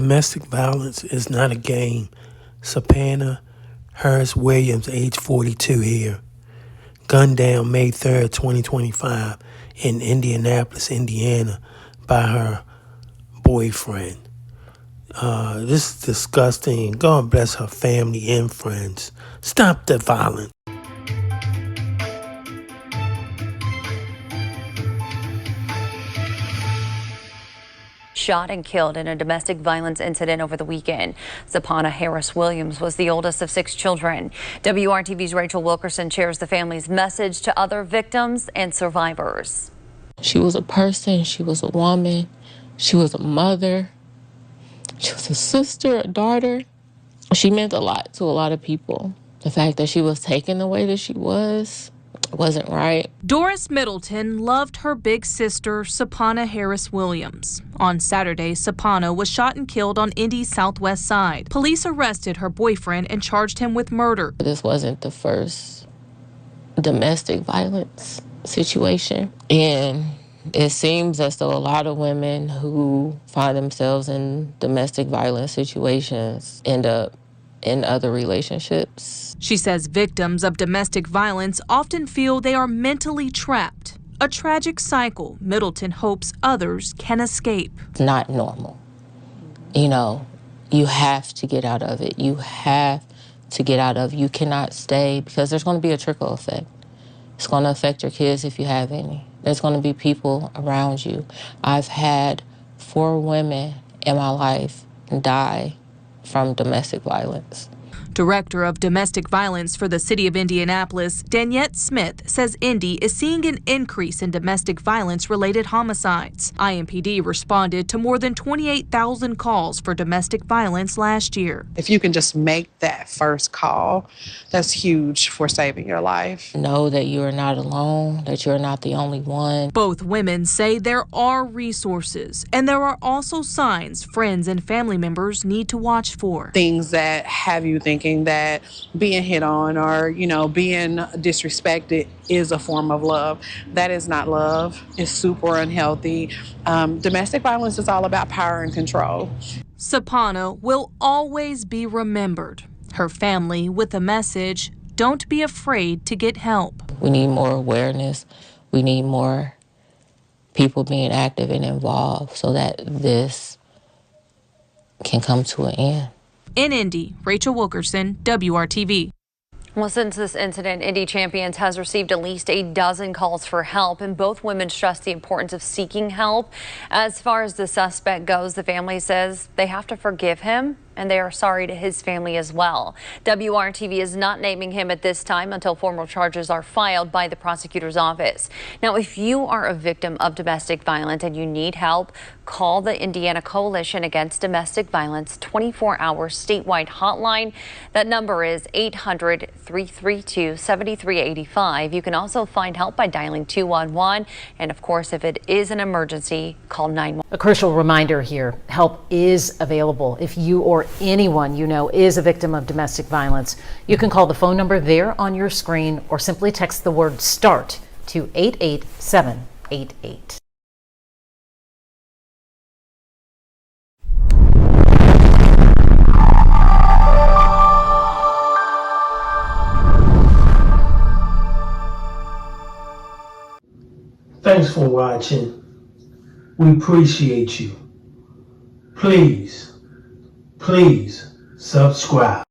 Domestic violence is not a game. Sapanna Harris Williams, age 42 here, gunned down May 3rd, 2025 in Indianapolis, Indiana by her boyfriend. This is disgusting. God bless her family and friends. Stop the violence. Shot and killed in a domestic violence incident over the weekend. Sapanna Harris Williams was the oldest of 6 children. WRTV's Rachel Wilkerson shares the family's message to other victims and survivors. She was a person, she was a woman, she was a mother, she was a sister, a daughter. She meant a lot to a lot of people. The fact that she was taken the way that she wasn't right. Doris Middleton loved her big sister, Sapanna Harris Williams. On Saturday, Sapanna was shot and killed on Indy's southwest side. Police arrested her boyfriend and charged him with murder. This wasn't the first domestic violence situation. And it seems as though a lot of women who find themselves in domestic violence situations end up in other relationships. She says victims of domestic violence often feel they are mentally trapped. A tragic cycle Middleton hopes others can escape. It's not normal. You have to get out of it. You have to get out of it. You cannot stay because there's going to be a trickle effect. It's going to affect your kids if you have any. There's going to be people around you. I've had 4 women in my life die from domestic violence. Director of Domestic Violence for the City of Indianapolis, Daniette Smith, says Indy is seeing an increase in domestic violence-related homicides. IMPD responded to more than 28,000 calls for domestic violence last year. If you can just make that first call, that's huge for saving your life. Know that you are not alone, that you're not the only one. Both women say there are resources, and there are also signs friends and family members need to watch for. Things that have you thinking that being hit on or, being disrespected is a form of love. That is not love. It's super unhealthy. Domestic violence is all about power and control. Sapanna will always be remembered. Her family with a message, don't be afraid to get help. We need more awareness. We need more people being active and involved so that this can come to an end. In Indy, Rachel Wilkerson, WRTV. Well, since this incident, Indy Champions has received at least a dozen calls for help, and both women stress the importance of seeking help. As far as the suspect goes, the family says they have to forgive him, and they are sorry to his family as well. WRTV is not naming him at this time until formal charges are filed by the prosecutor's office. Now, if you are a victim of domestic violence and you need help, call the Indiana Coalition Against Domestic Violence 24-hour statewide hotline. That number is 800-332-7385. You can also find help by dialing 211. And of course, if it is an emergency, call 911. A crucial reminder here, help is available. If you or anyone you know is a victim of domestic violence, you can call the phone number there on your screen or simply text the word START to 88788. Thanks for watching. We appreciate you. Please subscribe.